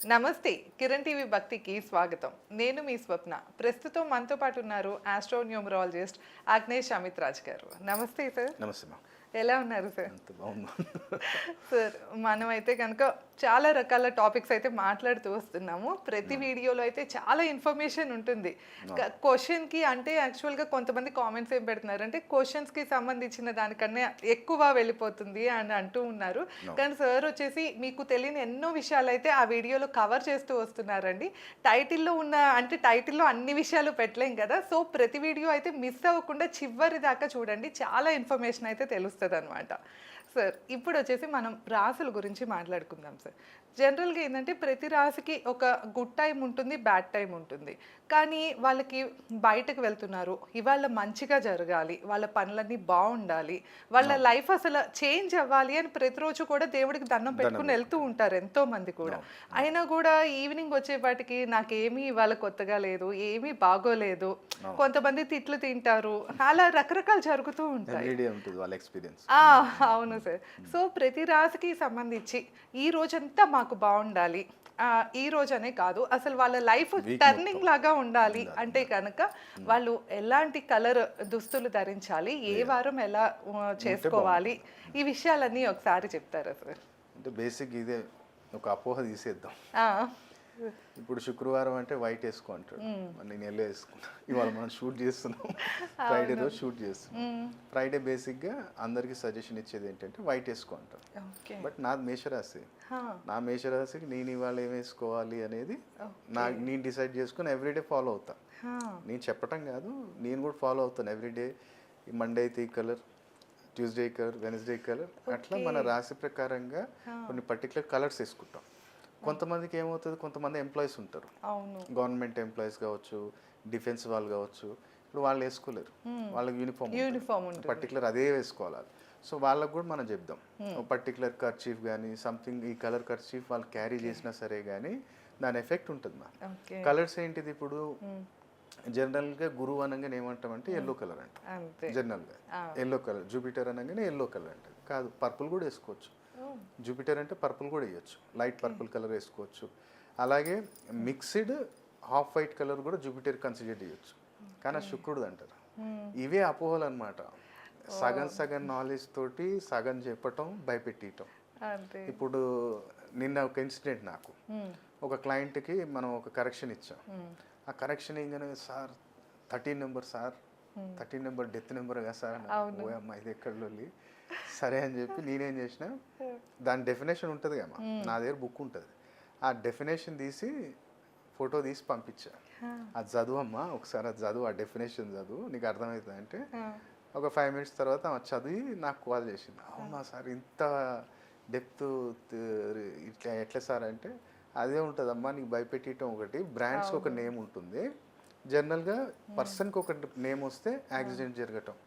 నమస్తే. కిరణ్ టీవీ భక్తికి స్వాగతం. నేను మీ స్వప్న. ప్రస్తుతం మనతో పాటు ఉన్నారు ఆస్ట్రోన్యూమరాలజిస్ట్ అగ్నేష్ అమిత్ రాజ్ గారు. నమస్తే సార్. నమస్తే మా. ఎలా ఉన్నారు సార్? అంత బాగుందా? సార్, మనమైతే కనుక చాలా రకాల టాపిక్స్ అయితే మాట్లాడుతూ వస్తున్నాము. ప్రతి వీడియోలో అయితే చాలా ఇన్ఫర్మేషన్ ఉంటుంది. క్వశ్చన్కి అంటే యాక్చువల్గా కొంతమంది కామెంట్స్ ఏం పెడుతున్నారు అంటే క్వశ్చన్స్కి సంబంధించిన దానికన్నా ఎక్కువ వెళ్ళిపోతుంది అని అంటూ ఉన్నారు. కానీ సార్ వచ్చేసి మీకు తెలియని ఎన్నో విషయాలు అయితే ఆ వీడియోలో కవర్ చేస్తూ వస్తున్నారండి. టైటిల్లో ఉన్న అంటే టైటిల్లో అన్ని విషయాలు పెట్టలేం కదా. సో ప్రతి వీడియో అయితే మిస్ అవ్వకుండా చివరి దాకా చూడండి. చాలా ఇన్ఫర్మేషన్ అయితే తెలుస్తుంది అనమాట. సార్, ఇప్పుడు వచ్చేసి మనం రాసుల గురించి మాట్లాడుకుందాం సార్. జనరల్గా ఏంటంటే ప్రతి రాశికి ఒక గుడ్ టైం ఉంటుంది, బ్యాడ్ టైం ఉంటుంది. కానీ వాళ్ళకి బయటకు వెళ్తున్నారు, ఇవాళ మంచిగా జరగాలి, వాళ్ళ పనులన్నీ బాగుండాలి, వాళ్ళ లైఫ్ అసలు చేంజ్ అవ్వాలి అని ప్రతిరోజు కూడా దేవుడికి దండం పెట్టుకుని వెళ్తూ ఉంటారు ఎంతో మంది కూడా. అయినా కూడా ఈవినింగ్ వచ్చేపాటికి నాకేమీ ఇవాళ కొత్తగా లేదు, ఏమీ బాగోలేదు, కొంతమంది తిట్లు తింటారు, అలా రకరకాలు జరుగుతూ ఉంటాయి. అవును సార్. సో ప్రతి రాశికి సంబంధించి ఈ రోజంతా మాకు బాగుండాలి, ఈ రోజు అనే కాదు అసలు వాళ్ళ లైఫ్ టర్నింగ్ లాగా ఉండాలి అంటే కనుక వాళ్ళు ఎలాంటి కలర్ దుస్తులు ధరించాలి, ఏ వారం ఎలా చేసుకోవాలి, ఈ విషయాలన్నీ ఒకసారి చెప్తారా సార్? అంటే బేసిక్ ఇదే ఒక అపోహ తీసేద్దాం. ఇప్పుడు శుక్రవారం అంటే వైట్ వేసుకో అంటాడు, నేను ఎల్లో వేసుకున్నా. ఇవాళ మనం షూట్ చేస్తున్నాం, ఫ్రైడే రోజు షూట్ చేస్తున్నాం. ఫ్రైడే బేసిక్గా అందరికి సజెషన్ ఇచ్చేది ఏంటంటే వైట్ వేసుకో అంటారు. బట్ నాది మేషరాశి, నా మేషరాశికి నేను ఇవాళ ఏం వేసుకోవాలి అనేది నేను డిసైడ్ చేసుకుని ఎవ్రీడే ఫాలో అవుతా. నేను చెప్పటం కాదు, నేను కూడా ఫాలో అవుతాను ఎవ్రీడే. మండే అయితే ఈ colour, Tuesday colour, Wednesday colour, అట్లా మన రాశి ప్రకారంగా కొన్ని పర్టికులర్ కలర్స్ వేసుకుంటాం. కొంతమందికి ఏమవుతుంది, కొంతమంది ఎంప్లాయీస్ ఉంటారు, గవర్నమెంట్ ఎంప్లాయీస్ కావచ్చు, డిఫెన్స్ వాళ్ళు కావచ్చు. ఇప్పుడు వాళ్ళు వేసుకోలేరు, వాళ్ళకి యూనిఫామ్ పర్టికులర్ అదే వేసుకోవాలి. సో వాళ్ళకు కూడా మనం చెప్దాం, పర్టికులర్ కర్చీఫ్ కానీ సంథింగ్, ఈ కలర్ కర్చీఫ్ వాళ్ళు క్యారీ చేసినా సరే కానీ దాని ఎఫెక్ట్ ఉంటుంది. మా కలర్స్ ఏంటిది, ఇప్పుడు జనరల్గా గురువు అనగానే ఏమంటామంటే ఎల్లో కలర్ అంటాం. జనరల్గా ఎల్లో కలర్, జూపిటర్ అనగానే ఎల్లో కలర్ అంటారు. కాదు, పర్పుల్ కూడా వేసుకోవచ్చు. జూపిటర్ అంటే పర్పుల్ కూడా వేయచ్చు, లైట్ పర్పుల్ కలర్ వేసుకోవచ్చు. అలాగే మిక్స్డ్ హాఫ్ వైట్ కలర్ కూడా జూపిటర్ కన్సిడర్ చేయొచ్చు. కానీ శుక్రుడు అంటారు. ఇవే అపోహలు అనమాట. సగం సగం నాలెడ్జ్ తోటి సగం చెప్పటం, భయపెట్టడం. ఇప్పుడు నిన్న ఒక ఇన్సిడెంట్, నాకు ఒక క్లయింట్కి మనం ఒక కరెక్షన్ ఇచ్చాం. ఆ కరెక్షన్ ఏంగానే, sir 13 number sir, 13 number death number కదా సార్. ఓ అమ్మ, ఇది ఎక్కడలో సరే అని చెప్పి నేనేం చేసిన, దాని డెఫినేషన్ ఉంటుంది కదా, నా దగ్గర బుక్ ఉంటుంది, ఆ డెఫినేషన్ తీసి ఫోటో తీసి పంపించా. అది చదువమ్మా ఒకసారి, అది చదువు, ఆ డెఫినేషన్ చదువు, నీకు అర్థమవుతుంది అంటే. ఒక 5 మినిట్స్ తర్వాత ఆమె చదివి నాకు కాల్ చేసింది. అవునా సార్, ఇంత డెప్త్ ఇట్లా ఎట్లా సార్ అంటే, అదే ఉంటుందమ్మా, నీకు భయపెట్టడం ఒకటి, బ్రాండ్స్కి ఒక నేమ్ ఉంటుంది. జనరల్గా పర్సన్కి ఒక నేమ్ వస్తే యాక్సిడెంట్ జరగటం,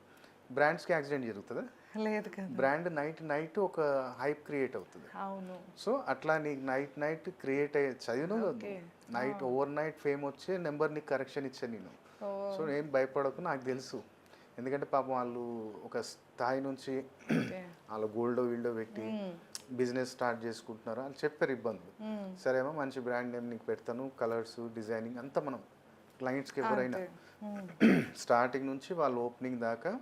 బ్రాండ్స్కి యాక్సిడెంట్ జరుగుతుందా? లేదు. బ్రాండ్ నైట్ ఒక హైప్ క్రియేట్ అవుతుంది. సో అట్లా నీకు నైట్ క్రియేట్ అయ్యే చదివిన నైట్ ఓవర్ నైట్ ఫేమ్ వచ్చే నెంబర్ నీకు కరెక్షన్ ఇచ్చా నేను. సో ఏం భయపడకు, నాకు తెలుసు. ఎందుకంటే పాపం వాళ్ళు ఒక స్థాయి నుంచి వాళ్ళు గోల్డో పెట్టి బిజినెస్ స్టార్ట్ చేసుకుంటున్నారు, వాళ్ళు చెప్పారు ఇబ్బందులు. సరేమో మంచి బ్రాండ్ నేమ్ నీకు పెడతాను, కలర్స్, డిజైనింగ్ అంతా మనం క్లయింట్స్కి ఎవరైనా స్టార్టింగ్ నుంచి వాళ్ళు ఓపెనింగ్ దాకా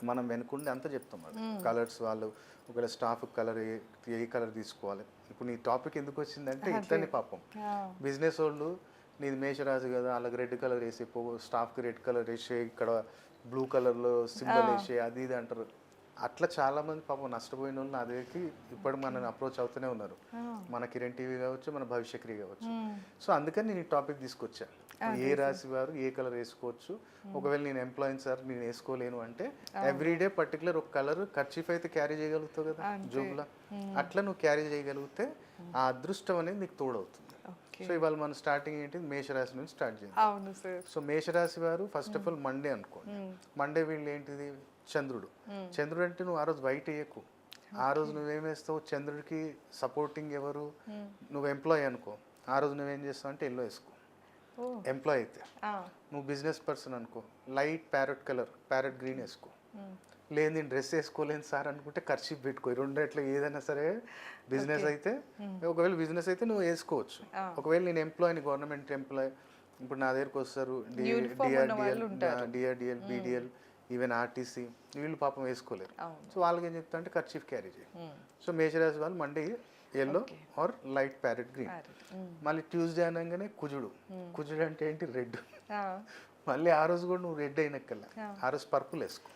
మనం వెనుకుండి అంతా చెప్తాం. అది కలర్స్, వాళ్ళు ఒకవేళ స్టాఫ్ కలర్ ఏ కలర్ తీసుకోవాలి. ఇప్పుడు నీ టాపిక్ ఎందుకు వచ్చిందంటే ఇట్లనే పాపం బిజినెస్ వాళ్ళు, నీది మేషరాజు కదా, వాళ్ళకి రెడ్ కలర్ వేసి, స్టాఫ్కి రెడ్ కలర్ వేసే, ఇక్కడ బ్లూ కలర్లో సింబల్ వేసే, అది ఇది అంటారు. అట్లా చాలామంది పాపం నష్టపోయిన వాళ్ళు నా దగ్గరికి ఇప్పుడు మనని అప్రోచ్ అవుతూనే ఉన్నారు. మన కిరణ్ టీవీ కావచ్చు, మన భవిష్యక్రి కావచ్చు. సో అందుకని నేను ఈ టాపిక్ తీసుకొచ్చా, ఏ రాశి వారు ఏ కలర్ వేసుకోవచ్చు. ఒకవేళ నేను ఎంప్లాయీని సార్, నేను వేసుకోలేను అంటే ఎవ్రీడే పర్టికులర్ ఒక కలర్ కర్చీఫ్ అయితే క్యారీ చేయగలుగుతావు కదా జోబులా, అట్లా నువ్వు క్యారీ చేయగలిగితే ఆ అదృష్టం అనేది నీకు తోడవుతుంది. సో ఇవాళ మనం స్టార్టింగ్ ఏంటి, మేషరాశి నుంచి స్టార్ట్ చేయాలి. సో మేషరాశి వారు ఫస్ట్ ఆఫ్ ఆల్ మండే అనుకోండి. మండే వీళ్ళు ఏంటిది, చంద్రుడు. చంద్రుడు అంటే నువ్వు ఆ రోజు వైట్ వేయకు, ఆ రోజు నువ్వేం వేస్తావు, చంద్రుడికి సపోర్టింగ్ ఎవరు, నువ్వు ఎంప్లాయీ అనుకో, ఆ రోజు నువ్వేం చేస్తావు అంటే ఎల్లో వేసుకో. ఎంప్లాయీ అయితే, నువ్వు బిజినెస్ పర్సన్ అనుకో, light parrot colour, parrot green వేసుకో. లేదు నేను డ్రెస్ వేసుకోలేను సార్ అనుకుంటే ఖర్చు పెట్టుకో. రెండిట్లో ఏదైనా సరే బిజినెస్ అయితే, ఒకవేళ బిజినెస్ అయితే నువ్వు వేసుకోవచ్చు. ఒకవేళ నేను ఎంప్లాయీని, గవర్నమెంట్ ఎంప్లాయ్, ఇప్పుడు నా దగ్గరకు వస్తారు డిఆర్డిఎల్, బీడిఎల్, ఈవెన్ ఆర్టీసీ, వీళ్ళు పాపం వేసుకోలేరు. సో వాళ్ళకి ఏం చెప్తా అంటే ఖర్చీఫ్ క్యారీ చేయి. సో మేషరాశి వాళ్ళు Monday yellow or light parrot green. మళ్ళీ ట్యూస్డే అనగానే కుజుడు. కుజుడు అంటే ఏంటి? రెడ్. మళ్ళీ ఆ రోజు కూడా నువ్వు రెడ్ అయినక్కల్లా ఆ రోజు పర్పుల్ వేసుకో.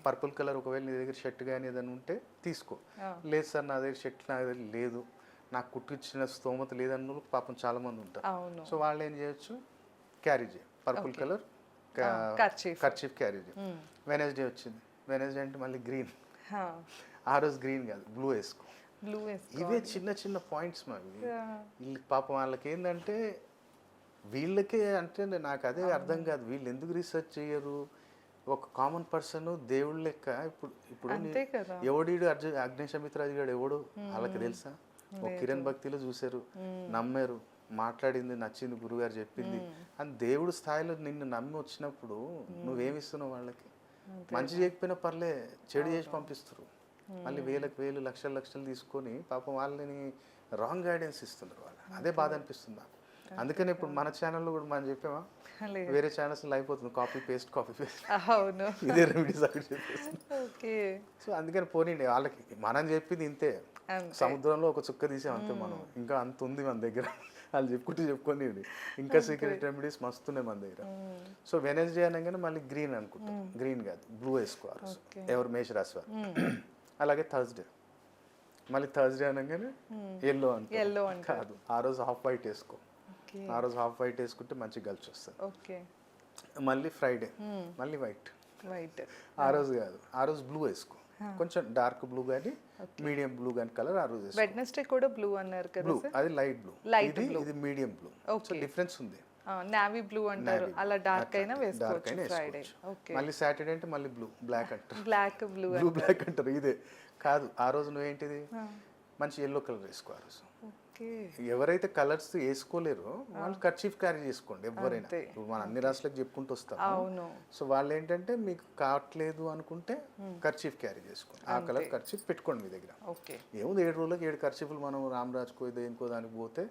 పర్పుల్ కలర్ ఒకవేళ నీ దగ్గర షర్ట్ కానీ ఏదైనా ఉంటే తీసుకో. లేదు సార్ నా దగ్గర షర్ట్ నా దగ్గర లేదు, నాకు కుట్టించిన స్తోమత లేదన్న పాపం చాలా మంది ఉంటారు. సో వాళ్ళు ఏం చేయొచ్చు? క్యారీ చేయి పర్పుల్ కలర్ కర్చీఫ్ క్యారీ చేయి. వెనస్డే వచ్చింది, వెనస్డే అంటే మళ్ళీ గ్రీన్. ఆ రోజు గ్రీన్ కాదు, బ్లూ వేసుకో. ఇవే చిన్న చిన్న పాయింట్స్ మావి. వీళ్ళకి పాపం వాళ్ళకి ఏంటంటే వీళ్ళకే అంటే నాకు అదే అర్థం కాదు, వీళ్ళు ఎందుకు రీసెర్చ్ చేయరు? ఒక కామన్ పర్సన్ దేవుళ్ళ లెక్క ఇప్పుడు ఎవడీడు అగ్నిశమిత్రాజు గారు ఎవడు వాళ్ళకి తెలుసా? ఒక కిరణ్ భక్తిలో చూసారు, నమ్మారు, మాట్లాడింది నచ్చింది, గురుగారు చెప్పింది అని దేవుడు స్థాయిలో నిన్ను నమ్మి వచ్చినప్పుడు నువ్వేమిస్తున్నావు వాళ్ళకి? మంచి చేయకపోయినా పర్లే, చెడు చేసి పంపిస్తారు. మళ్ళీ వేలకు వేలు లక్షలు తీసుకొని పాపం వాళ్ళని రాంగ్ గైడెన్స్ ఇస్తున్నారు వాళ్ళు. అదే బాధ అనిపిస్తుంది నాకు. అందుకని ఇప్పుడు మన ఛానల్లో కూడా మనం చెప్పామా, వేరే ఛానల్స్లో అయిపోతుంది కాపీ పేస్ట్ ఇదే రెమెడీస్ అక్కడ చెప్పేసి. సో అందుకని పోనీండి, వాళ్ళకి మనం చెప్పింది ఇంతే, సముద్రంలో ఒక చుక్క తీసాం అంతే. మనం ఇంకా అంత ఉంది మన దగ్గర, వాళ్ళు చెప్పుకొని ఇంకా సీక్రెట్ రెమెడీస్ మస్తున్నాయి మన దగ్గర. సో వెనస్డే అనగానే మళ్ళీ గ్రీన్ అనుకుంటాం, గ్రీన్ కాదు బ్లూ వేసుకోవాలి ఎవరు మేషరాశి వారు. అలాగే థర్స్డే, మళ్ళీ థర్స్డే అనగానే ఎల్లో కాదు, ఆ రోజు హాఫ్ వైట్ వేసుకో. ఆ రోజు హాఫ్ వైట్ వేసుకుంటే మంచి కలిసి వస్తుంది. మళ్ళీ ఫ్రైడే మళ్ళీ వైట్. ఆ రోజు కాదు, ఆ రోజు బ్లూ వేసుకో. కొంచెం డార్క్ బ్లూ కానీ మీడియం బ్లూ కానీ కలర్ ఆ రోజు. వెడ్నెస్డే కూడా బ్లూ అన్నారు కదా, అది లైట్ బ్లూ, ఇది మీడియం బ్లూ. సో డిఫరెన్స్ ఉంది. నావీ బ్లూ అంటారు, అలా డార్క్ అయినా వేసుకోవచ్చు ఫ్రైడే. మళ్ళీ సాటర్డే అంటే మళ్ళీ బ్లాక్ అంటారు, బ్లూ బ్లాక్ అంటారు. ఇదే కాదు, ఆ రోజు నువ్వేంటిది మంచి ఎల్లో కలర్ వేసుకో. ఆ రోజు ఎవరైతే కలర్స్ వేసుకోలేరో వాళ్ళు కర్చీఫ్ క్యారీ చేసుకోండి ఎవరైనా. మన అన్ని రాష్ట్రాలకు చెప్పుకుంటూ వస్తాం. సో వాళ్ళు ఏంటంటే మీకు కావట్లేదు అనుకుంటే కర్చీఫ్ క్యారీ చేసుకోండి, ఆ కలర్ కర్చీఫ్ పెట్టుకోండి మీ దగ్గర. ఏముంది 7 రోజులకు 7 కర్చీఫ్లు మనం రామరాజ్కో దేనికో దానికి పోతే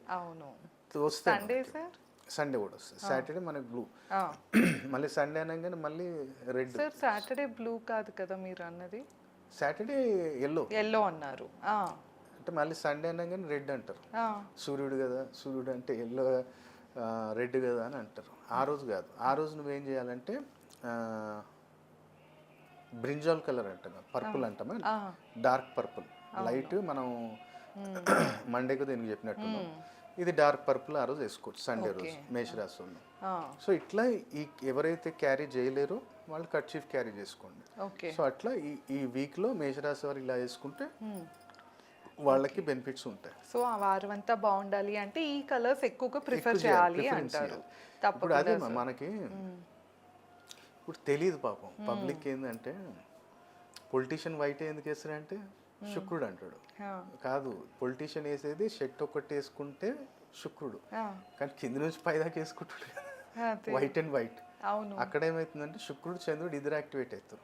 వస్తాయి. సండే కూడా వస్తుంది, సాటర్డే మనకి బ్లూ, మళ్ళీ సండే అనగానే మళ్ళీ రెడ్. సాటర్డే బ్లూ కాదు కదా మీరు అన్నది, సాటర్డే ఎల్లో అన్నారు. అంటే మళ్ళీ సండే అనగానే రెడ్ అంటారు. సూర్యుడు కదా, సూర్యుడు అంటే ఎల్లో రెడ్ కదా అని అంటారు. ఆ రోజు కాదు, ఆ రోజు నువ్వేం చేయాలంటే బ్రింజాల్ కలర్ అంటాం, పర్పుల్ అంటామా, డార్క్ పర్పుల్. లైట్ మనం మండేకు దీనికి చెప్పినట్టున్నాం, ఇది డార్క్ పర్పుల్ ఆ రోజు వేసుకోవచ్చు సండే రోజు మేషరాశి ఉంది. సో ఇట్లా ఎవరైతే క్యారీ చేయలేరో వాళ్ళు కర్చీఫ్ క్యారీ చేసుకోండి. సో అట్లా ఈ వీక్లో మేషరాశి వారు ఇలా వేసుకుంటే వాళ్ళకి బెనిఫిట్స్ ఉంటాయి. సో ఆ వారం అంతా బాగుండాలి అంటే ఈ కలర్స్ ఎక్కువగా ప్రిఫర్ చేయాలి అంటారు. ఇప్పుడు అదే మనకి ఇప్పుడు తెలియదు పాపం పబ్లిక్ ఏంటంటే పొలిటీషియన్ వైట్ ఎందుకు వేస్తారంటే శుక్రుడు అంటాడు. కాదు, పొలిటీషియన్ వేసేది షర్ట్ ఒకటి వేసుకుంటే శుక్రుడు, కానీ కింద నుంచి పైదాకా వేసుకుంటాడు వైట్ అండ్ వైట్. అక్కడ ఏమైతుందంటే శుక్రుడు చంద్రుడు ఇద్దరు యాక్టివేట్ అవుతారు.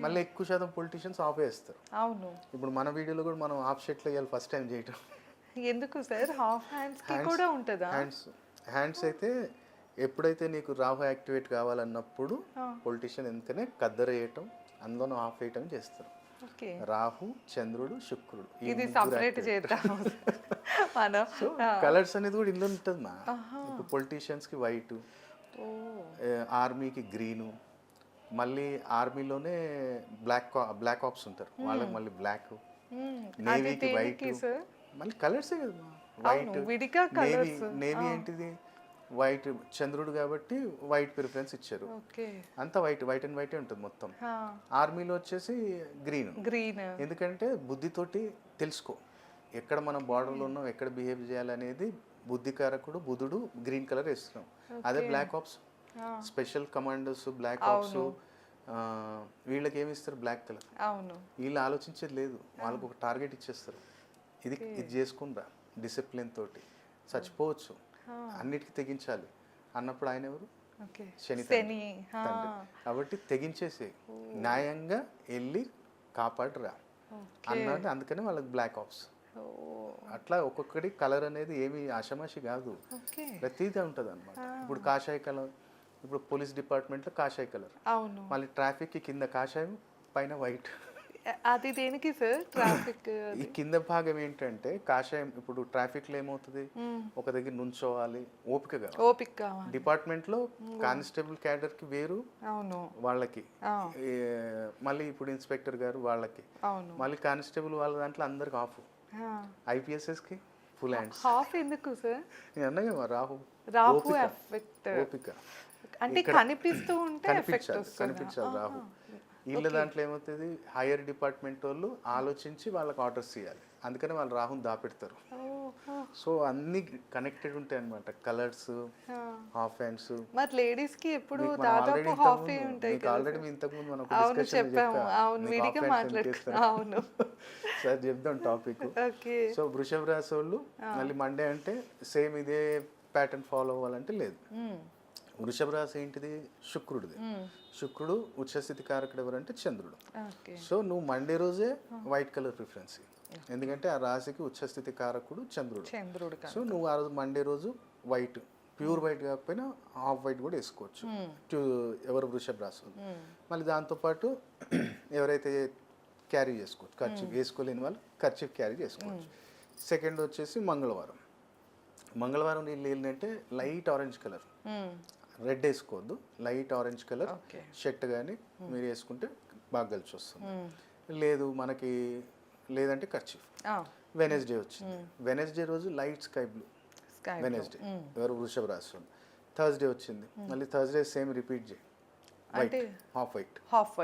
మళ్ళీ ఎక్కువ శాతం పొలిటీషియన్స్ ఆఫ్ వేస్తారు. ఇప్పుడు మన వీడియోలో కూడా మనం ఆఫ్ షర్ట్ లో ఇవ్వాలి ఫస్ట్ టైం చేయటం. ఎందుకు సార్? హాఫ్ హ్యాండ్స్ కి కూడా ఉంటుందా? హ్యాండ్స్ అయితే ఎప్పుడైతే నీకు రాహు యాక్టివేట్ కావాలన్నప్పుడు పొలిటీషియన్ ఎందుకనే కద్దరు వేయటం, అందులో ఆఫ్ వేయటం చేస్తారు. రాహు, చంద్రుడు, శుక్రుడు, ఇది సెపరేట్ చేద్దాం మనం. కలర్స్ అనేది కూడా ఇందులో ఉంటుంది మా. ఇప్పుడు పొలిటీషియన్స్ కి వైట్, ఆర్మీకి గ్రీను, మళ్ళీ ఆర్మీలోనే బ్లాక్ ఆప్స్ ఉంటారు వాళ్ళకి మళ్ళీ బ్లాక్, నేవీకి వైట్, మళ్ళీ కలర్సే కదా. వైట్ నేవీ ఏంటిది వైట్, చంద్రుడు కాబట్టి వైట్ ప్రిఫరెన్స్ ఇచ్చారు. అంతా వైట్ అండ్ వైటే ఉంటుంది మొత్తం. ఆర్మీలో వచ్చేసి గ్రీన్, ఎందుకంటే బుద్ధితోటి తెలుసుకో ఎక్కడ మనం బార్డర్లో ఉన్నాం, ఎక్కడ బిహేవ్ చేయాలనేది బుద్ధికారకుడు బుధుడు గ్రీన్ కలర్ వేస్తున్నాం. అదే black ops special commanders, black ops వీళ్ళకి ఏమి ఇస్తారు? Black colour. వీళ్ళు ఆలోచించేది లేదు, వాళ్ళకు ఒక టార్గెట్ ఇచ్చేస్తారు, ఇది చేసుకుందా డిసిప్లిన్ తోటి చచ్చిపోవచ్చు, అన్నిటికీ తెగించాలి అన్నప్పుడు ఆయన ఎవరు? ఓకే శని శని తండ్రి. కాబట్టి తెగించేసి న్యాయంగా వెళ్ళి కాపాడరా అన్నట్టు, అందుకని వాళ్ళకి బ్లాక్ ఆప్స్. అట్లా ఒక్కొక్కటి కలర్ అనేది ఏమి ఆషమాషి కాదు, ఓకే ప్రతిదీ ఉంటుంది అనమాట. ఇప్పుడు కాషాయ కలర్, ఇప్పుడు పోలీస్ డిపార్ట్మెంట్లో కాషాయ కలర్, అవును. మళ్ళీ ట్రాఫిక్కి కింద కాషాయం పైన వైట్. అది దేనికి సార్ ట్రాఫిక్? ఈ కింద భాగం ఏంటంటే కాషాయం, ఇప్పుడు ట్రాఫిక్లో ఏమవుతుంది, ఒక దగ్గర నుంచోవాలి, ఓపిక కావాలి. ఓపిక కావాలి. డిపార్ట్మెంట్లో కానిస్టేబుల్ క్యాడర్కి వేరు, అవును వాళ్ళకి మళ్ళీ ఇప్పుడు ఇన్స్పెక్టర్ గారు వాళ్ళకి, అవును. మళ్ళీ కానిస్టేబుల్ వాళ్ళ దాంట్లో అందరికి ఆఫ్, ఐపీఎస్ఎస్కి ఫుల్ హ్యాండ్స్. హాఫ్ ఎందుకు సార్? నేను అన్నగా రాహు రాహు ఎఫెక్ట్ ఓపిక అంటే కనిపిస్తూ ఉంటే ఎఫెక్ట్ కనిపించాలి రాహు. వీళ్ళ దాంట్లో ఏమవుతుంది, హైయర్ డిపార్ట్మెంట్ వాళ్ళు ఆలోచించి వాళ్ళకి ఆర్డర్స్ ఇవ్వాలి, అందుకని వాళ్ళు రాహుని దాపెడతారు. సో అన్ని కనెక్టెడ్ ఉంటాయి అనమాట, కలర్స్, హాఫ్ హ్యాండ్స్. మరి లేడీస్ కి ఎప్పుడు దాదాపు హాఫ్ ఉంటాయి కదా. ఆల్రెడీ ఇంతకు ముందు మనం అవును చెప్పాము, అవును విడిగా మాట్లాడుతున్నాం. అవును సార్ చెప్దాం టాపిక్. ఓకే. సో వృషభ రాశి వాళ్ళు మళ్ళీ మండే అంటే సేమ్ ఇదే ప్యాటర్న్ ఫాలో అవ్వాలంటే లేదు. వృషభ రాశి ఏంటిది, శుక్రుడిది. శుక్రుడు ఉచ్చస్థితి కారకుడు ఎవరంటే చంద్రుడు. సో నువ్వు మండే రోజే వైట్ కలర్ ప్రిఫరెన్స్, ఎందుకంటే ఆ రాశికి ఉచ్చస్థితి కారకుడు చంద్రుడు. సో నువ్వు ఆ రోజు మండే రోజు వైట్, ప్యూర్ వైట్ కాకపోయినా హాఫ్ వైట్ కూడా వేసుకోవచ్చు ఎవరు వృషభ రాశి. మళ్ళీ దాంతోపాటు ఎవరైతే క్యారీ చేసుకోవచ్చు, ఖర్చు వేసుకోలేని వాళ్ళు ఖర్చు క్యారీ చేసుకోవచ్చు. సెకండ్ వచ్చేసి మంగళవారం. మంగళవారం నీళ్ళు ఏంటంటే లైట్ ఆరెంజ్ కలర్, రెడ్ వేసుకోవద్దు, లైట్ ఆరెంజ్ కలర్ షర్ట్ కానీ మీరు వేసుకుంటే బాగా కలిసి వస్తుంది. లేదు మనకి లేదంటే కర్చీఫ్. వెనస్డే వచ్చింది, వెనస్డే రోజు లైట్ స్కై బ్లూ వెనస్డే ఎవరు వృషభ రాశి. థర్స్డే వచ్చింది, మళ్ళీ థర్స్డే సేమ్ రిపీట్ చేయి, white half white, half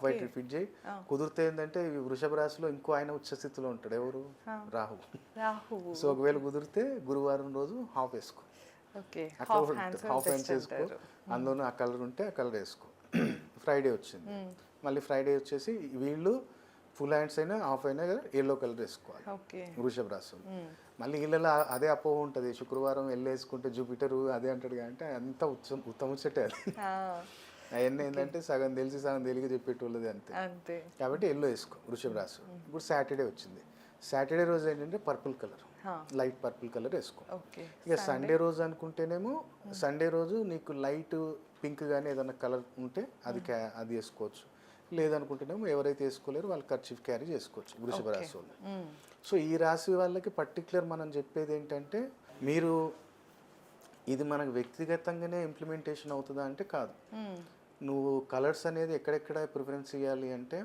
white repeat చేయి. కుదిరితే ఏంటంటే వృషభ రాశిలో ఇంకో ఆయన ఉచ్చస్థితిలో ఉంటాడు, ఎవరు రాహు. సో ఒకవేళ కుదిరితే గురువారం రోజు హాఫ్ వేసుకో, హాఫ్ హ్యాండ్స్ వేసుకో, అందులో ఆ కలర్ ఉంటే ఆ కలర్ వేసుకో. ఫ్రైడే వచ్చింది, మళ్ళీ ఫ్రైడే వచ్చేసి వీళ్ళు ఫుల్ హ్యాండ్స్ అయినా హాఫ్ అయినా ఎల్లో కలర్ వేసుకోవాలి వృషభ రాశి. మళ్ళీ వీళ్ళలో అదే అపోహ ఉంటుంది, శుక్రవారం ఎల్లో వేసుకుంటే జూపిటర్ అదే అంటాడు, అంటే అంత ఉత్తముచ్చటే అది. అవన్నీ ఏంటంటే సగం తెలిసి సగం తెలియక చెప్పేటోళ్ళది అంతే. కాబట్టి ఎల్లో వేసుకో వృషభ రాశి. ఇప్పుడు సాటర్డే వచ్చింది, సాటర్డే రోజు ఏంటంటే purple colour, light purple colour వేసుకో. ఇక సండే రోజు అనుకుంటేనేమో సండే రోజు నీకు లైట్ పింక్ కానీ ఏదైనా కలర్ ఉంటే అది వేసుకోవచ్చు, లేదనుకుంటేనేమో ఎవరైతే వేసుకోలేరు వాళ్ళు కర్చీఫ్ క్యారీ చేసుకోవచ్చు వృషభ రాశి వాళ్ళు. సో ఈ రాశి వాళ్ళకి పర్టికులర్ మనం చెప్పేది ఏంటంటే, మీరు ఇది మనకు వ్యక్తిగతంగానే ఇంప్లిమెంటేషన్ అవుతుందా అంటే కాదు. నువ్వు కలర్స్ అనేది ఎక్కడెక్కడ ప్రిఫరెన్స్ ఇవ్వాలి అంటే,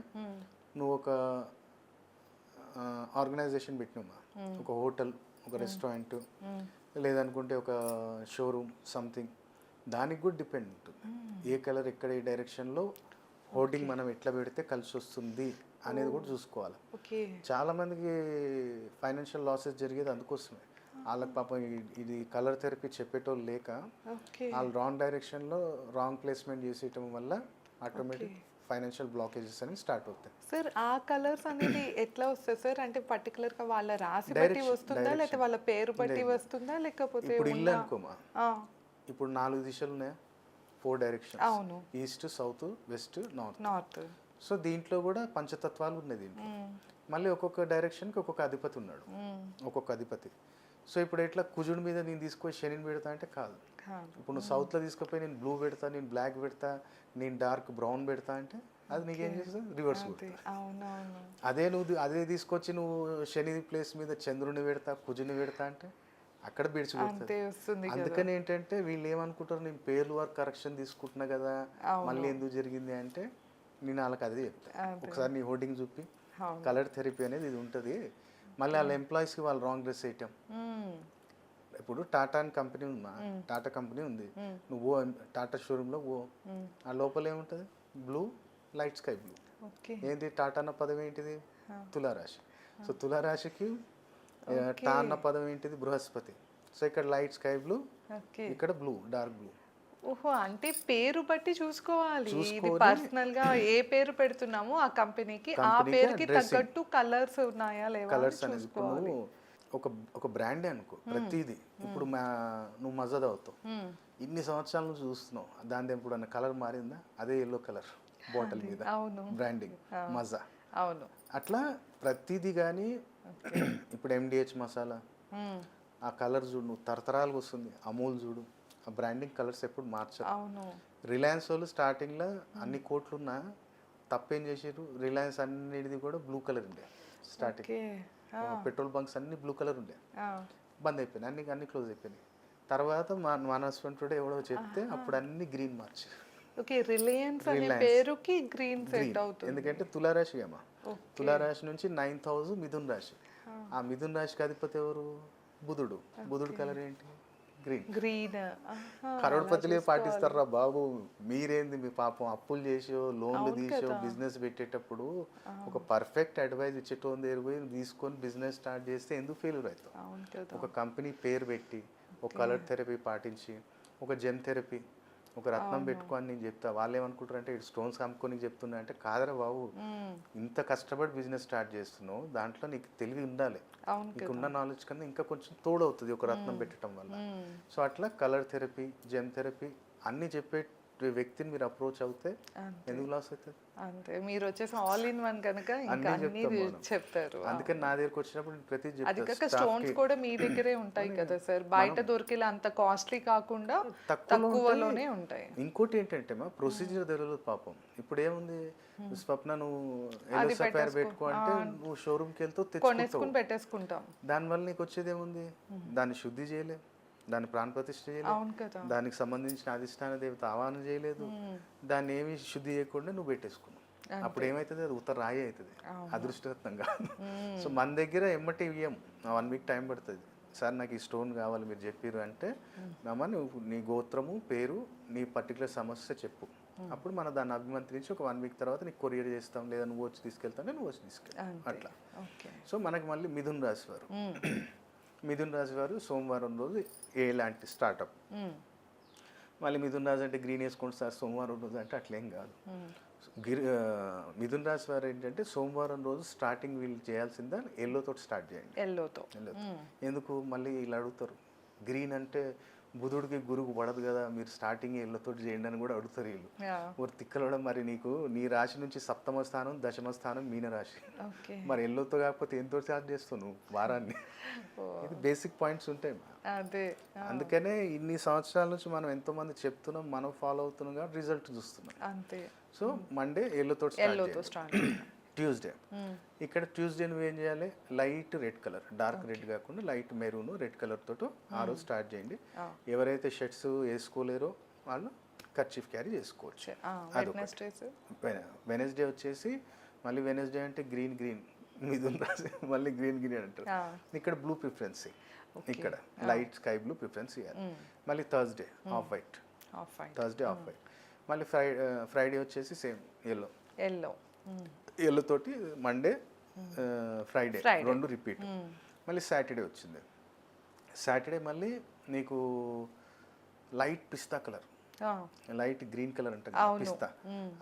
నువ్వు ఒక ఆర్గనైజేషన్ పెట్టినమ్మా, ఒక హోటల్, ఒక రెస్టారెంట్, లేదనుకుంటే ఒక షోరూమ్ సంథింగ్, దానికి కూడా డిపెండ్ ఉంటుంది ఏ కలర్ ఎక్కడ ఏ డైరెక్షన్లో హోర్డింగ్ మనం ఎట్లా పెడితే కలిసి వస్తుంది అనేది కూడా చూసుకోవాలి. చాలా మందికి ఫైనాన్షియల్ లాసెస్ జరిగేది అందుకోసమే. వాళ్ళకి పాపం ఇది కలర్ థెరపీ చెప్పేటోళ్ళు లేక వాళ్ళు రాంగ్ డైరెక్షన్లో రాంగ్ ప్లేస్మెంట్ చేసేయటం వల్ల ఆటోమేటిక్ ఫైనాన్షియల్ బ్లాకేజెస్ అని స్టార్ట్ అవుతాయి. సార్ ఆ కలర్స్ అనేది ఎట్లా వస్తాయి సార్? అంటే పర్టికులర్ గా వాళ్ళ రాశి బట్టి వస్తుందా, లేకపోతే వాళ్ళ పేరు బట్టి వస్తుందా, లేకపోతే ఇప్పుడు ఇల్లు అనుకోమా, ఇప్పుడు 4 దిశలు ఉన్నాయా, 4 direction, east, south, west, north. So దీంట్లో కూడా పంచతత్వాలు ఉన్నాయి దీంట్లో. మళ్ళీ ఒక్కొక్క డైరెక్షన్కి ఒక్కొక్క అధిపతి ఉన్నాడు, ఒక్కొక్క అధిపతి. సో ఇప్పుడు ఎట్లా కుజుడి మీద నేను తీసుకొని శనిని పెడతా అంటే కాదు. ఇప్పుడు నువ్వు సౌత్లో తీసుకుపోయి నేను బ్లూ పెడతా, నేను బ్లాక్ పెడతా, నేను డార్క్ బ్రౌన్ పెడతా అంటే అది నీకేం చేస్తుంది, రివర్స్ కొడుతుంది. అదే తీసుకొచ్చి నువ్వు శని ప్లేస్ మీద చంద్రుని పెడతా, కుజుని పెడతా అంటే అక్కడ బిడిచిపోతుంది. అందుకని ఏంటంటే వీళ్ళు ఏమనుకుంటారు, నేను పేర్లు వరకు కరెక్షన్ తీసుకుంటున్నా కదా, మళ్ళీ ఎందుకు జరిగింది అంటే నేను వాళ్ళకి అదే చెప్తా. ఒకసారి నీ హోర్డింగ్ చూపి, కలర్ థెరపీ అనేది ఇది ఉంటుంది. మళ్ళీ వాళ్ళ ఎంప్లాయీస్కి వాళ్ళు రాంగ్ డ్రెస్ వేయటం. ఇప్పుడు టాటా అని కంపెనీ ఉందా, టాటా కంపెనీ ఉంది, నువ్వు టాటా షోరూంలో ఆ లోపల ఏముంటుంది, బ్లూ, లైట్ స్కై బ్లూ. ఏంటి టాటా అన్న పదం ఏంటిది, తులారాశి. సో తులారాశికి టా అన్న పదం ఏంటిది, బృహస్పతి. సో ఇక్కడ లైట్ స్కై బ్లూ, ఇక్కడ బ్లూ, డార్క్ బ్లూ. ఓహో, అంటే పేరు బట్టి చూసుకోవాలి. ఇది పర్సనల్ గా ఏ పేరు పెడుతున్నామో ఆ కంపెనీకి ఆ పేరుకి తగ్గట్టు కలర్స్ ఉన్నాయా లేవా కలర్స్ అనేది. ఒక ఒక బ్రాండే అనుకో ప్రతిదీ. ఇప్పుడు నువ్వు మజా తాగుతావు, ఇన్ని సంవత్సరాల నుంచి చూస్తున్నావు, దాని ఎప్పుడన్నా కలర్ మారిందా? అదే ఎల్లో కలర్ బాటిల్ మీద అవును బ్రాండింగ్ మజా. అవును అట్లా ప్రతిదీ. కానీ ఇప్పుడు ఎండిహెచ్ మసాలా ఆ కలర్ చూడు, నువ్వు తరతరాలుగా వస్తుంది. అమూల్ చూడు, ఆ బ్రాండింగ్ కలర్స్ ఎప్పుడు మార్చారు. అవును రిలయన్స్ వాళ్ళు స్టార్టింగ్లో అన్ని కోట్లున్నా తప్పేం చేసారు, రిలయన్స్ అన్నిటిది కూడా బ్లూ కలర్ ఉండే స్టార్టింగ్. పెట్రోల్ బంక్స్ అన్ని బ్లూ కలర్ ఉండే, బంద్ అయిపోయినాయి, అన్ని క్లోజ్ అయిపోయినాయి. తర్వాత మన హస్బెండ్ కూడా ఎవడో చెప్తే అప్పుడు అన్ని గ్రీన్ మార్చారు. ఓకే, రిలయన్స్ అనే పేరుకి గ్రీన్ సెట్ అవుతుంది. ఎందుకంటే తులారాశి అమ్మా, తులారాశి నుంచి 9th హౌస్ మిథున్ రాశి. ఆ మిథున్ రాశికి అధిపతి ఎవరు? బుధుడు. బుధుడు కలర్ ఏంటి? గ్రీన్. గ్రీన్. కరోడ్పతిలే పాటిస్తారా బాబు, మీరేంది మీ పాపం అప్పులు చేసో లోన్లు తీసో బిజినెస్ పెట్టేటప్పుడు ఒక పర్ఫెక్ట్ అడ్వైజ్ ఇచ్చేటోని దగ్గర పోయి తీసుకొని బిజినెస్ స్టార్ట్ చేస్తే ఎందుకు ఫెయిల్యూర్ అవుతావు? ఒక కంపెనీ పేరు పెట్టి, ఒక కలర్ థెరపీ పాటించి, ఒక జెమ్ థెరపీ, ఒక రత్నం పెట్టుకొని నేను చెప్తా. వాళ్ళు ఏమనుకుంటారు అంటే స్టోన్స్ అమ్ముకొని చెప్తున్నా అంటే, కాదరా బాబు, ఇంత కష్టపడి బిజినెస్ స్టార్ట్ చేస్తున్నావు, దాంట్లో నీకు తెలివి ఉండాలి. నీకు ఉన్న నాలెడ్జ్ కన్నా ఇంకా కొంచెం తోడవుతుంది ఒక రత్నం పెట్టడం వల్ల. సో అట్లా కలర్ థెరపీ, జెమ్ థెరపీ అన్నీ చెప్పే వ్యక్తిని మీరు అప్రోచ్ అవుతే ఎందుకు లాస్ అవుతుంది? అంతే, మీరు వచ్చేసి ఆల్ ఇన్ వన్ కనుక ఇంకా అన్ని చెప్తారు. అందుకని నా దగ్గరకు వచ్చినప్పుడు ప్రతి అది కాక స్టోన్స్ కూడా మీ దగ్గరే ఉంటాయి కదా సార్, బయట దొరికేలా అంత కాస్ట్లీ కాకుండా తక్కువలోనే ఉంటాయి. ఇంకోటి ఏంటంటే మా ప్రొసీజర్ తెలియదు పాపం. ఇప్పుడు ఏముంది, స్వప్న నువ్వు ఎల్లో సఫైర్ పెట్టుకో అంటే నువ్వు షోరూమ్కి వెళ్తూ కొనేసుకుని పెట్టేసుకుంటాం. దానివల్ల నీకు వచ్చేది ఏముంది? దాన్ని శుద్ధి చేయలే, దాన్ని ప్రాణ ప్రతిష్ఠ చేయలేదు, దానికి సంబంధించిన అధిష్టాన దేవత ఆహ్వానం చేయలేదు, దాన్ని ఏమి శుద్ధి చేయకుండా నువ్వు పెట్టేసుకున్నావు. అప్పుడు ఏమవుతుంది? అది ఉత్తర రాయి అవుతుంది, అదృష్టరత్నంగా. సో మన దగ్గర ఎమ్మటి ఇవ్వం, 1 వీక్ టైం పడుతుంది. సార్ నాకు ఈ స్టోన్ కావాలి మీరు చెప్పారు అంటే, అమ్మ నువ్వు నీ గోత్రము, పేరు, నీ పర్టికులర్ సమస్య చెప్పు. అప్పుడు మనం దాన్ని అభిమంత్రించి ఒక 1 వీక్ తర్వాత నీకు కొరియర్ చేస్తాం, లేదా నువ్వు వచ్చి తీసుకెళ్తానే నువ్వు వచ్చి తీసుకెళ్తావు అట్లా. సో మనకి మళ్ళీ మిథున్ రాశి వారు, మిథున్ రాశి వారు సోమవారం రోజు ఎలాంటి స్టార్టప్. మళ్ళీ మిథున్ రాశి అంటే గ్రీన్ వేసుకోండి సార్ సోమవారం రోజు అంటే అట్లేం కాదు. మిథున్ రాశి వారు ఏంటంటే సోమవారం రోజు స్టార్టింగ్ వీళ్ళు చేయాల్సిందా ఎల్లోతో స్టార్ట్ చేయండి. ఎల్లోతో ఎందుకు మళ్ళీ ఇలా అడుగుతారు, గ్రీన్ అంటే బుధుడికి గురువు పడదు కదా, మీరు స్టార్టింగ్ ఎల్లోతో చేయండి అని కూడా అడుగుతారు వీళ్ళు. ఒక తిక్కలవడం, మరి నీకు నీ రాశి నుంచి 7వ స్థానం 10వ స్థానం మీన రాశి, మరి ఎల్లోతో కాకపోతే ఎంతో స్టార్ట్ చేస్తావు నువ్వు వారాన్ని? ఇది బేసిక్ పాయింట్స్ ఉంటాయి. అందుకనే ఇన్ని సంవత్సరాల నుంచి మనం ఎంతో మంది చెప్తున్నాం, మనం ఫాలో అవుతున్నాం కాబట్టి రిజల్ట్ చూస్తున్నాం. అంతే. సో మండే ఎల్లోతో స్టార్ట్, ట్యూస్డే. ఇక్కడ ట్యూస్డే నువ్వు ఏం చేయాలి, light red colour, dark red కాకుండా లైట్ మెరూన్ రెడ్ కలర్ తోటి ఆ రోజు స్టార్ట్ చేయండి. ఎవరైతే షర్ట్స్ వేసుకోలేరో వాళ్ళు కర్చీఫ్ క్యారీ చేసుకోవచ్చు. వెనస్డే వచ్చేసి మళ్ళీ వెనస్డే అంటే గ్రీన్ మిథున్ రాశి మళ్ళీ గ్రీన్ అంటారు. ఇక్కడ బ్లూ ప్రిఫరెన్స్, ఇక్కడ లైట్ స్కై బ్లూ ప్రిఫరెన్స్ ఇవ్వాలి. మళ్ళీ Thursday off white, Thursday off white. మళ్ళీ ఫ్రైడే వచ్చేసి సేమ్ ఎల్లో తోటి మండే ఫ్రైడే 2 రిపీట్. మళ్ళీ సాటర్డే వచ్చింది, సాటర్డే మళ్ళీ నీకు లైట్ పిస్తా కలర్, లైట్ గ్రీన్ కలర్ అంటే పిస్తా,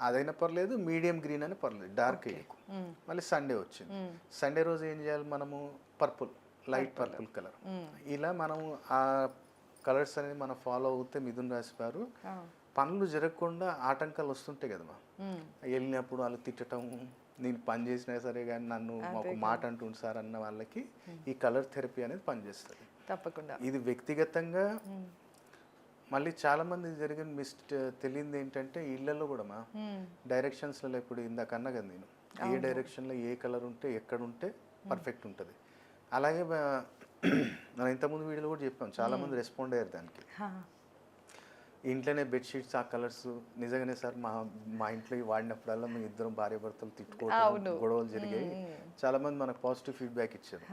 అదైనా పర్లేదు, మీడియం గ్రీన్ అని పర్లేదు, డార్క్ ఎక్కువ. మళ్ళీ సండే వచ్చింది, సండే రోజు ఏం చేయాలి మనము, పర్పుల్, లైట్ పర్పుల్ కలర్. ఇలా మనము ఆ కలర్స్ అనేది మనం ఫాలో అవుతే మిథున్ రాశి వారు పనులు జరగకుండా ఆటంకాలు వస్తుంటాయి కదమ్మా, వెళ్ళినప్పుడు వాళ్ళు తిట్టడం, నేను పని చేసినా సరే కానీ నన్ను ఒక మాట అంటుంది సార్ అన్న వాళ్ళకి ఈ కలర్ థెరపీ అనేది పనిచేస్తుంది తప్పకుండా. ఇది వ్యక్తిగతంగా. మళ్ళీ చాలా మంది జరిగిన తెలియదు ఏంటంటే ఇళ్లలో కూడా మా డైరెక్షన్స్లలో, ఇప్పుడు ఇందాక అన్నా కదా నేను, ఏ డైరెక్షన్లో ఏ కలర్ ఉంటే ఎక్కడ ఉంటే పర్ఫెక్ట్ ఉంటుంది. అలాగే మనం ఇంతకుముందు వీడియోలో కూడా చెప్పాం, చాలా మంది రెస్పాండ్ అయ్యారు దానికి. ఇంట్లోనే బెడ్షీట్స్ ఆ కలర్స్ నిజంగానే సార్ మా ఇంట్లో వాడినప్పుడల్లా మేము ఇద్దరం భార్య భర్తలు తిట్టుకోవడం, గొడవలు జరిగాయి. చాలా మంది మనకు పాజిటివ్ ఫీడ్బ్యాక్ ఇచ్చారు.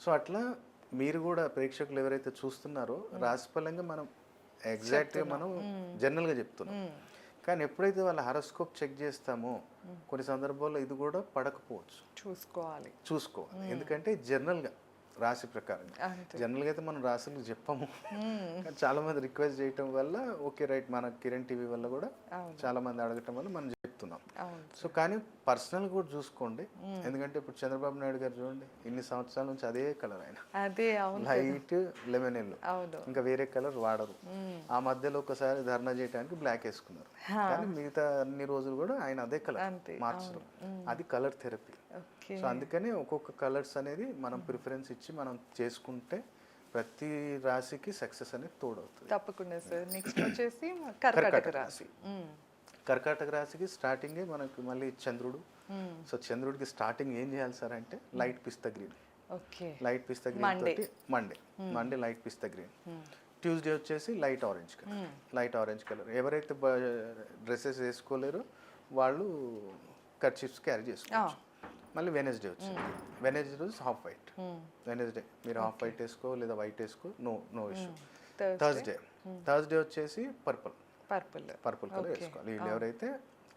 సో అట్లా మీరు కూడా ప్రేక్షకులు ఎవరైతే చూస్తున్నారో రాశిఫలంగా మనం ఎగ్జాక్ట్గా మనం జనరల్గా చెప్తున్నాం, కానీ ఎప్పుడైతే వాళ్ళ హారోస్కోప్ చెక్ చేస్తామో కొన్ని సందర్భాల్లో ఇది కూడా పడకపోవచ్చు, చూసుకోవాలి. ఎందుకంటే జనరల్గా రాశి ప్రకారం. అంతే. జనరల్గా అయితే మనం రాశులు చెప్పము, కానీ చాలా మంది రిక్వెస్ట్ చేయటం వల్ల ఓకే రైట్, మన కిరణ్ టీవీ వల్ల కూడా చాలా మంది అడగటం వల్ల మనం చెప్తున్నాం. సో కానీ పర్సనల్ కూడా చూసుకోండి, ఎందుకంటే ఇప్పుడు చంద్రబాబు నాయుడు గారు చూడండి, ఇన్ని సంవత్సరాల నుంచి అదే కలర్ ఆయన, అదే అవును లైట్ లెమన్ ఎల్లో, అవును ఇంకా వేరే కలర్ వాడరు. ఆ మధ్యలో ఒకసారి ధర్నా చేయడానికి బ్లాక్ వేసుకున్నారు, కానీ మిగతా అన్ని రోజులు కూడా ఆయన అదే కలర్ మార్చరు. అది కలర్ థెరపీ. సో అందుకని ఒక్కొక్క కలర్స్ అనేది మనం ప్రిఫరెన్స్ ఇచ్చి మనం చేసుకుంటే ప్రతి రాశికి సక్సెస్ అనేది తోడవుతుంది. తప్పకుండా సార్. నెక్స్ట్ వచ్చేసి కర్కాటక రాశి. కర్కాటక రాశికి స్టార్టింగే మనకి మళ్ళీ చంద్రుడు. సో చంద్రుడికి స్టార్టింగ్ ఏం చేయాలి సార్ అంటే లైట్ పిస్తా గ్రీన్. ఓకే. లైట్ పిస్తా గ్రీన్ తోటి మండే లైట్ పిస్తా గ్రీన్. ట్యూస్డే వచ్చేసి light orange colour. Light orange colour ఎవరైతే డ్రెస్సెస్ వేసుకోలేరో వాళ్ళు కర్చీఫ్స్ క్యారీ చేసుకోవచ్చు. మళ్ళీ వెనస్డే వచ్చింది. వెనస్డే రోజు హాఫ్ వైట్. వెనస్డే మీరు హాఫ్ వైట్ వేసుకో లేదా వైట్ వేసుకో, నో ఇష్యూ. థర్స్డే వచ్చేసి పర్పుల్ కలర్ వేసుకోవాలి వీళ్ళు ఎవరైతే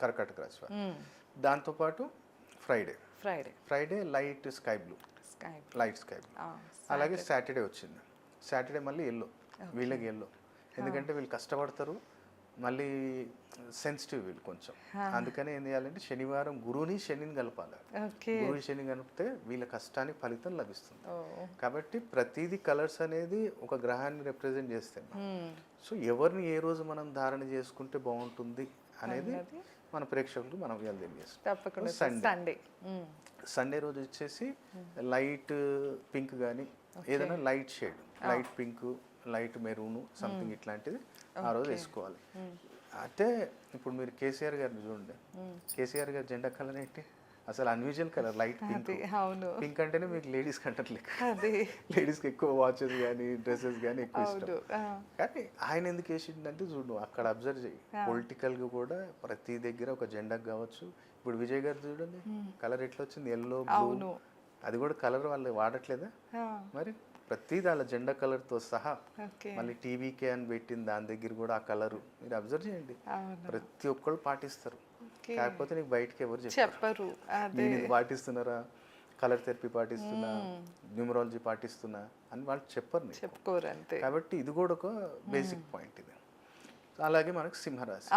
కర్కాటక రాశి వారు. దాంతోపాటు ఫ్రైడే లైట్ స్కై బ్లూ. అలాగే సాటర్డే వచ్చింది. సాటర్డే మళ్ళీ ఎల్లో, వీళ్ళకి ఎల్లో, ఎందుకంటే వీళ్ళు కష్టపడతారు, మళ్ళీ సెన్సిటివ్ వీళ్ళు కొంచెం. అందుకని ఏం చేయాలంటే శనివారం శనిని కలపాలి. శని కలిపితే వీళ్ళ కష్టానికి ఫలితం లభిస్తుంది. కాబట్టి ప్రతిదీ కలర్స్ అనేది ఒక గ్రహాన్ని రిప్రజెంట్ చేస్తాయి. సో ఎవరిని ఏ రోజు మనం ధారణ చేసుకుంటే బాగుంటుంది అనేది మన ప్రేక్షకులకు మనం తెలియజేస్తాం. సండే రోజు వచ్చేసి లైట్ పింక్ కానీ ఏదైనా light shade, light pink, light maroon something ఇట్లాంటిది ఆ రోజు వేసుకోవాలి. అంటే ఇప్పుడు మీరు కేసీఆర్ గారిని చూడండి, కేసీఆర్ గారి జెండా కలర్ ఏంటి అసలు unusual colour, light pink. Pink అంటేనే మీకు లేడీస్ కంటట్లేదు, లేడీస్కి ఎక్కువ వాచెస్ కానీ డ్రెస్సెస్ కానీ ఎక్కువ ఇష్టం. కానీ ఆయన ఎందుకు వేసిందంటే చూడు, అక్కడ అబ్జర్వ్ చేయి, పొలిటికల్గా కూడా ప్రతి దగ్గర ఒక జెండాకు కావచ్చు. ఇప్పుడు విజయ్ గారు చూడండి కలర్ ఎట్లా వచ్చింది, ఎల్లో బ్లూ, అది కూడా కలర్ వాళ్ళు వాడట్లేదా మరి, ప్రతిదీ వాళ్ళ జెండా కలర్తో సహా. మళ్ళీ టీవీకే అని పెట్టింది దాని దగ్గర కూడా ఆ కలరు మీరు అబ్జర్వ్ చేయండి, ప్రతి ఒక్కళ్ళు పాటిస్తారు. కాకపోతే నీకు బయటకి ఎవరు చెప్పరు నేను ఇది పాటిస్తున్నారా, కలర్ థెరపీ పాటిస్తున్నా, న్యూమరాలజీ పాటిస్తున్నా అని వాళ్ళు చెప్పుకోరు. కాబట్టి ఇది కూడా ఒక బేసిక్ పాయింట్ ఇది. అలాగే మనకు సింహరాశి.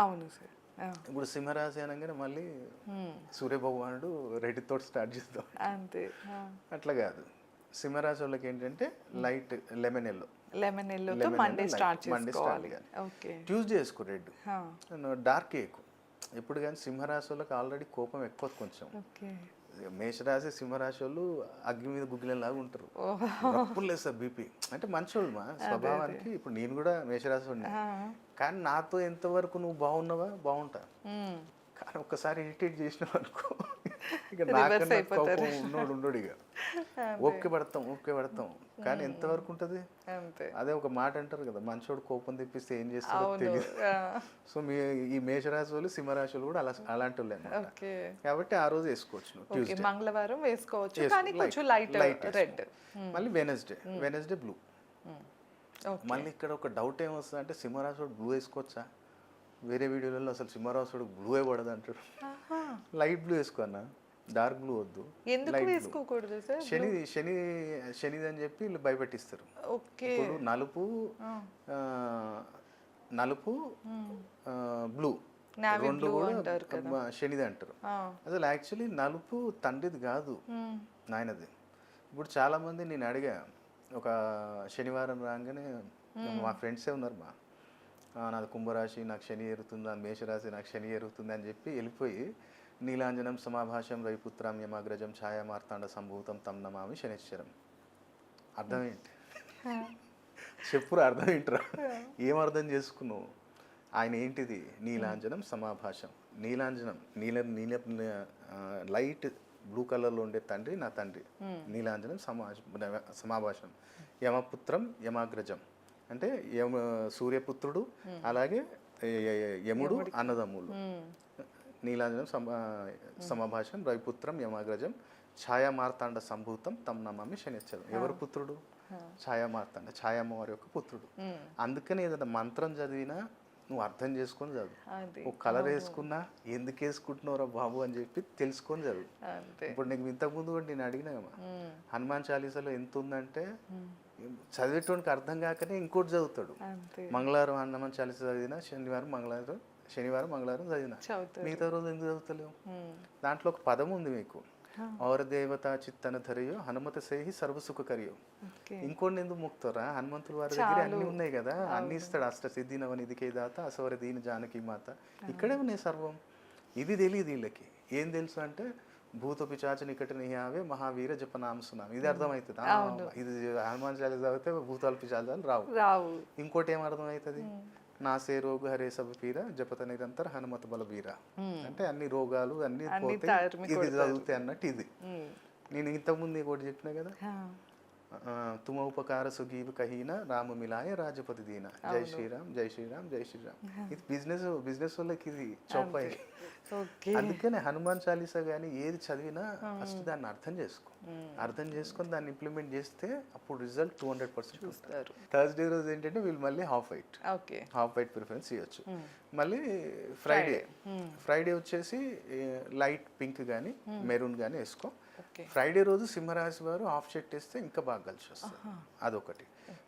ఇప్పుడు సింహరాశి అనగానే మళ్ళీ సూర్యభగవానుడు రెడ్డితో స్టార్ట్ చేద్దాం అంతే, అట్లా కాదు. సింహరాశి వాళ్ళకి ఏంటంటే light lemon yellow Monday start కానీ ట్యూస్డే వేసుకో రెడ్, డార్క్ ఎక్కువ ఎప్పుడు కానీ. సింహరాశి వాళ్ళకి ఆల్రెడీ కోపం ఎక్కువ కొంచెం. మేషరాశి సింహరాశి వాళ్ళు అగ్ని మీద గుగ్గిలంలాగా ఉంటారు, రప్పులు లేదు సార్ బీపీ. అంటే మంచోళ్ళు మా స్వభావానికి. ఇప్పుడు నేను కూడా మేషరాశి ఉన్నా, కానీ నాతో ఎంతవరకు నువ్వు బాగుంటా, కానీ ఒక్కసారి ఇరిటేట్ చేసినావు అనుకో ఇక నాకన్నా కోపం ఉన్నోడు ఇక ఓకే పడతాం కానీ ఎంతవరకు ఉంటుంది. అదే ఒక మాట అంటారు కదా, మంచోడు కోపం తెప్పిస్తే ఏం చేస్తారో తెలియదు. సో ఈ మేషరాశి వాళ్ళు సింహరాశి వాళ్ళు కూడా అలాంటి వాళ్ళు అన్నమాట. కాబట్టి ఆ రోజు వేసుకోవచ్చు, ట్యూస్డే మంగళవారం వేసుకోవచ్చు కానీ కొంచెం లైట్ రెడ్. మళ్ళీ వెనస్డే బ్లూ. మళ్ళీ ఇక్కడ ఒక డౌట్ ఏమొస్తుంది అంటే సింహరాశి వాడు బ్లూ వేసుకోవచ్చా, వేరే వీడియోలలో అసలు సింహరాశి వాడు బ్లూ పడదు అంటాడు. లైట్ బ్లూ వేసుకో అన్న, డార్క్ బ్లూ వద్దు. ఎందుకు వేసుకోకూడదు సార్? శనిది అని చెప్పి వీళ్ళు భయపెట్టిస్తారు. ఇప్పుడు నలుపు బ్లూ రెండు కూడా శనిది అంటారు. అసలు యాక్చువల్లీ నలుపు తండ్రిది కాదు, నాయనది. ఇప్పుడు చాలా మంది నేను అడిగా, ఒక శనివారం రాగానే మా ఫ్రెండ్సే ఉన్నారు, నాది కుంభరాశి నాకు శని ఎరుగుతుంది, అది మేషరాశి నాకు శని ఎరుగుతుంది అని చెప్పి వెళ్ళిపోయి నీలాంజనం సమాభాషం రవిపుత్రం యమాగ్రజం ఛాయా మార్తాండ సంభూతం తం నమామి శనిశ్చరం. అర్థం ఏంటి చెప్పురా, అర్థం ఏంటిరా, ఏం అర్థం చేసుకున్నావు? ఆయన ఏంటిది నీలాంజనం సమాభాషం, నీలాంజనం నీల లైట్ బ్లూ కలర్లో ఉండే తండ్రి నా తండ్రి, నీలాంజనం సమాభాషం, యమపుత్రం యమాగ్రజం అంటే సూర్యపుత్రుడు, అలాగే యముడు అన్నదమ్ములు. నీలాంజనం సమాభాషం రవిపుత్రం యమాగ్రజం ఛాయా మార్తాండ సంభూతం తం నమామి శనిశ్చరం. ఎవరు పుత్రుడు? ఛాయా మార్తాండ, ఛాయామ్మ వారి యొక్క పుత్రుడు. అందుకని ఏదైనా మంత్రం చదివినా నువ్వు అర్థం చేసుకొని చదువు. అది ఒక కలర్ వేసుకున్నా ఎందుకు వేసుకుంటున్నావురా బాబు అని చెప్పి తెలుసుకొని చదువు. అంతే. ఇప్పుడు నీకు ఇంతకుముందు కూడా నేను అడిగినామా, హనుమాన్ చాలీసాలో ఎంత ఉందంటే చదివేటోనికి అర్థం కాకనే ఇంకోటి చదువుతాడు. అంతే మంగళవారం హనుమాన్ చాలీసా చదివినా, శనివారం మంగళవారం చదివినా, చదువుతారు. మిగతా రోజు ఎందుకు చదువుతలేవు? దాంట్లో ఒక పదం ఉంది మీకు, ఔర దేవత చిత్తన ధరియో హనుమత సేహి సర్వసుఖ కరియో. ఓకే. ఇంకోటి ఎందుకు ముక్తారా? హనుమంతుల వారి దగ్గర అన్ని ఉన్నాయి కదా, అన్ని ఇస్తాడు. అష్ట సిద్ధి నవనిధికే దాత అసవర దీన జానకి మాత, ఇక్కడే ఉన్నాయి సర్వం. ఇది తెలియదు వీళ్ళకి. ఏం తెలుసు అంటే భూత పిచాచ నికట నియావే మహావీర జపనామ సునామి, ఇది అర్థమవుతుంది. ఇది హనుమాన్ చాలీసా చదివితే భూతాలు పిచాచాలు రావు. ఇంకోటి ఏం అర్థమవుతుంది, నాసే రోగ హరే సభ పీర జపత నిరంతర హనుమత బలబీర, అంటే అన్ని రోగాలు అన్ని పోతే ఇది చదివితే అన్నట్టు. ఇది నేను ఇంతకుముందు ఇంకోటి చెప్పినా కదా, తుమ ఉపకార సుగీబ్ కహీన రామ మిలాయ రాజపతి దీన, జై శ్రీరామ్ జై శ్రీరామ్ జై శ్రీరామ్. ఇది బిజినెస్ వాళ్ళకి ఇది చౌపాయి. అందుకనే హనుమాన్ చాలీసా కానీ ఏది చదివినా ఫస్ట్ దాన్ని అర్థం చేసుకో. అర్థం చేసుకొని దాన్ని ఇంప్లిమెంట్ చేస్తే అప్పుడు రిజల్ట్ 200% వస్తారు. థర్స్డే రోజు ఏంటంటే వీళ్ళు మళ్ళీ హాఫ్ వైట్ ప్రిఫరెన్స్ ఇవ్వచ్చు. మళ్ళీ ఫ్రైడే వచ్చేసి లైట్ పింక్ కానీ మెరూన్ కానీ వేసుకో. ఫ్రైడే రోజు సింహరాశి వారు హాఫ్ షర్ట్ వేస్తే ఇంకా బాగా కలిసి వస్తుంది. అదొకటి.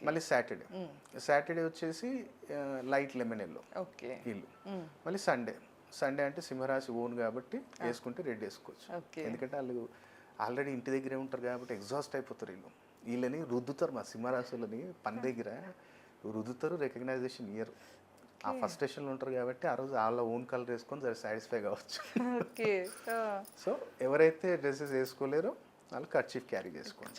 మళ్ళీ సాటర్డే వచ్చేసి లైట్ లెమన్ ఎల్లో వీళ్ళు. మళ్ళీ సండే అంటే సింహరాశి ఓన్ కాబట్టి వేసుకుంటే రెడ్ వేసుకోవచ్చు. ఎందుకంటే వాళ్ళు ఆల్రెడీ ఇంటి దగ్గరే ఉంటారు కాబట్టి ఎగ్జాస్ట్ అయిపోతారు. వీళ్ళని రుద్దుతారు, మా సింహరాశులని పని దగ్గర రుద్దుతారు, రికగ్నైజేషన్ ఇయ్యరు. ఆ ఫస్ట్ స్టేషన్లో ఉంటారు కాబట్టి ఆ రోజు వాళ్ళ ఓన్ కలర్ వేసుకొని సరే సాటిస్ఫై కావచ్చు. సో ఎవరైతే డ్రెస్సెస్ వేసుకోలేరో వాళ్ళు కర్చీఫ్ క్యారీ చేసుకోవచ్చు.